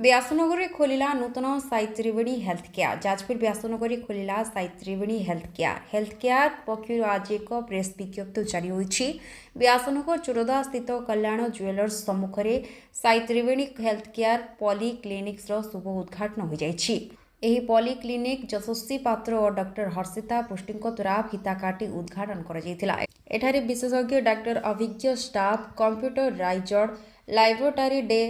व्यासनगर खोलिला नूतन साई त्रिवेणी health care. Jajpur Vyasnagar खोलिला Sai त्रिवेणी health care पक्षर आज एक press विज्ञप्ति जारी होती। व्यासनगर चोरदा स्थित कल्याण ज्वेलर्स सम्मुखें साई त्रिवेणी हेल्थ केयर पॉली क्लिनिक्स शुभ उद्घाटन हो जाएगी। ଏହି ପଲିକ୍ଲିନିକ୍ ଯଶସ୍ୱୀ ପାତ୍ର ଓ ଡକ୍ଟର ହର୍ଷିତା ପୃଷ୍ଟିଙ୍କ ଦ୍ୱାରା ଫିତା କାଟି ଉଦ୍ଘାଟନ କରାଯାଇଥିଲା। ଏଠାରେ ବିଶେଷଜ୍ଞ ଡାକ୍ତର ଅଭିଜ୍ଞ staff, computerised laboratory day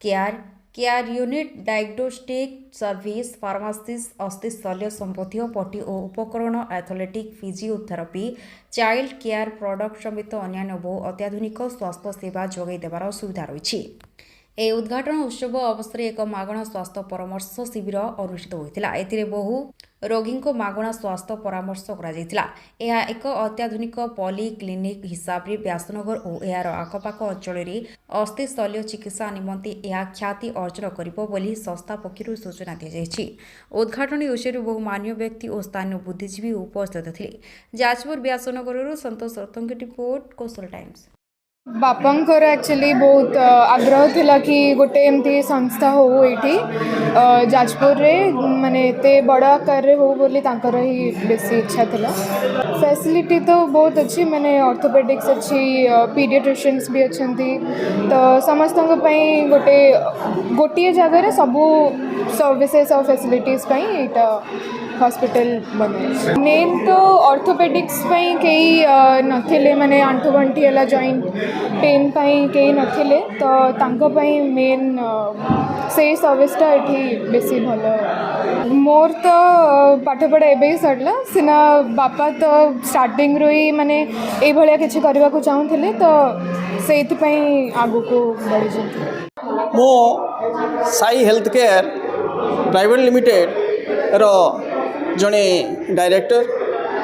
care unit, diagnostic service, pharmacist, ଅସ୍ଥି ଶଲ୍ୟ ସମ୍ବନ୍ଧୀୟ ପଟି ଓ ଉପକରଣ, athletic, physiotherapy, child care product ସମେତ ଅନ୍ୟାନ୍ୟ ବହୁ ଅତ୍ୟାଧୁନିକ ସ୍ୱାସ୍ଥ୍ୟ ସେବା ଯୋଗାଇ ଦେବାର ସୁବିଧା ରହିଛି। ଏହି ଉଦ୍ଘାଟନ ଉତ୍ସବ ଅବସରରେ ଏକ ମାଗଣା ସ୍ୱାସ୍ଥ୍ୟ ପରାମର୍ଶ ଶିବିର ଅନୁଷ୍ଠିତ ହୋଇଥିଲା। ଏଥିରେ ବହୁ ରୋଗୀଙ୍କୁ ମାଗଣା ସ୍ୱାସ୍ଥ୍ୟ ପରାମର୍ଶ କରାଯାଇଥିଲା। ଏହା ଏକ ଅତ୍ୟାଧୁନିକ ପଲି କ୍ଲିନିକ୍ ହିସାବରେ ବ୍ୟାସନଗର ଓ ଏହାର ଆଖପାଖ ଅଞ୍ଚଳରେ ଅସ୍ଥି ଶଲ୍ୟ ଚିକିତ୍ସା ନିମନ୍ତେ ଏହା ଖ୍ୟାତି ଅର୍ଜନ କରିବ ବୋଲି ସଂସ୍ଥା ପକ୍ଷରୁ ସୂଚନା ଦିଆଯାଇଛି। ଉଦ୍ଘାଟନୀ ଉତ୍ସବରେ ବହୁ ମାନ୍ୟ ବ୍ୟକ୍ତି ଓ ସ୍ଥାନୀୟ ବୁଦ୍ଧିଜୀବୀ ଉପସ୍ଥିତ ଥିଲେ। ଯାଜପୁର ବ୍ୟାସନଗରରୁ ସନ୍ତୋଷ ରଥଙ୍କ ରିପୋର୍ଟ, କୌଶଳ ଟାଇମ୍ସ। बापांकर एक्चुअली बहुत आग्रह थिला कि गोटे एमती संस्था हो ये जाजपुर रे माने एते बड़ आकार रे हो बोली तांकर ही बेसी इच्छा थिला। फैसिलिटी तो बहुत अच्छी, माने ऑर्थोपेडिक्स अच्छी, पीडियाट्रिशियंस भी अच्छी, तो समस्त गोटे गोटे जगह सबू सर्विसेस और फैसिलिटीज यहाँ हॉस्पिटल बने। मेन तो ऑर्थोपेडिक्स कई नथिले, माने आंठू गंठी है जॉइंट पेन कई नथिले, तो तांको मेन से सर्विसटा ये बेसी भल। मोर तो पाठपढ़ा एवं सरला सीना बापा तो स्टार्टिंग रू ही माने ये भाया किसी करने को चाहूले, तो से आगु को बढ़ी जाती। मो Sai health care private limited रो जड़े डायरेक्टर,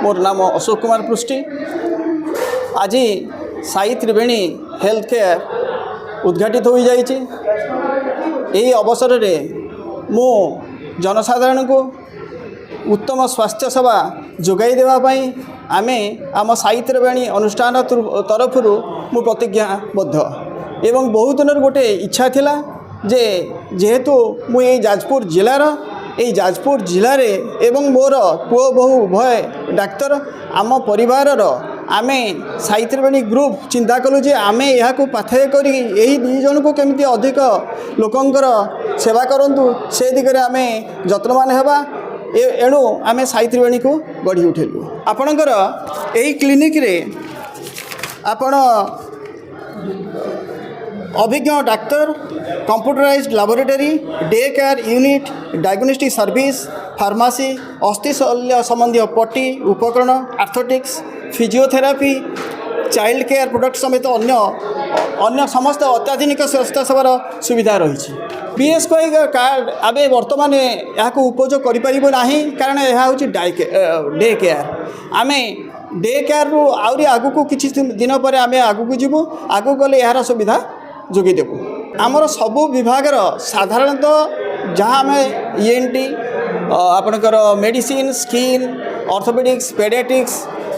मोर नाम अशोक कुमार पृष्टि। आज साई त्रिवेणी हेल्थ केयर उद्घाटित हो जाइए। यही अवसर में मु जनसाधारण को उत्तम स्वास्थ्य सेवा जोगाई देवाई आमे आम साई त्रिवेणी अनुष्ठान तरफ मु प्रतिज्ञाबद्ध एवं बहुत दिन गोटे इच्छा थिला जे जेहेतु मु ये जाजपुर जिलार यही जाजपुर जिले एवं मोर पुओ बहु उभय डाक्तर आम परिवार आमे साई त्रिवेणी ग्रुप चिंता कलु जे आमे यहाँ को पाथय करी यही दुई जन को केमती अधिक लोकंकर सेवा करंतु से दिगरे आमे जत्नवान हेबा। एणु आमे साई त्रिवेणी को गढ़ी उठेलु। आपणकर यही क्लिनिक रे आपण अभिज्ञ doctor, computerised laboratory, day care unit, diagnostic service, pharmacy, अस्थि शल्य संबंधी पट्टी, उपकरण, orthotics, physiotherapy, child care product समेत अन्य समस्त अत्याधुनिक स्वास्थ्य सेवार सुविधा रही। बीएसके कार्ड आबे वर्तमान यहाँ उपयोग करें ना, कारण यह हूँ डे केयर। आमे डे केयर रु आउरी आगु को किसी दिन पर आम आगु को जीवु, आगु गले यार सुविधा जोगे देबु। आमर सबु विभागर साधारणतः जहाँ आम ENT, आपणकर मेडिसिन, स्किन, ऑर्थोपेडिक्स, पेडियाट्रिक्स,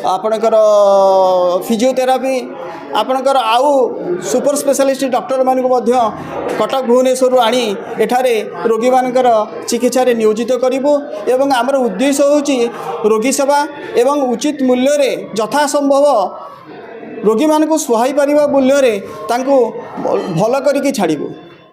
आपणकर फिजियोथेरापी, आपणकर आउ सुपर स्पेशलिस्ट डॉक्टर मानक कटक भुवनेश्वर आनी एठारे रोगी मानकर चिकित्सा रे नियोजित करिबो एवं आमर उद्देश्य होची रोगी सेवा एवं उचित मूल्य रे यथा संभव रोगी मानक सुहाई पारिबा मूल्य रे तांको भल करिके छाड़िबो।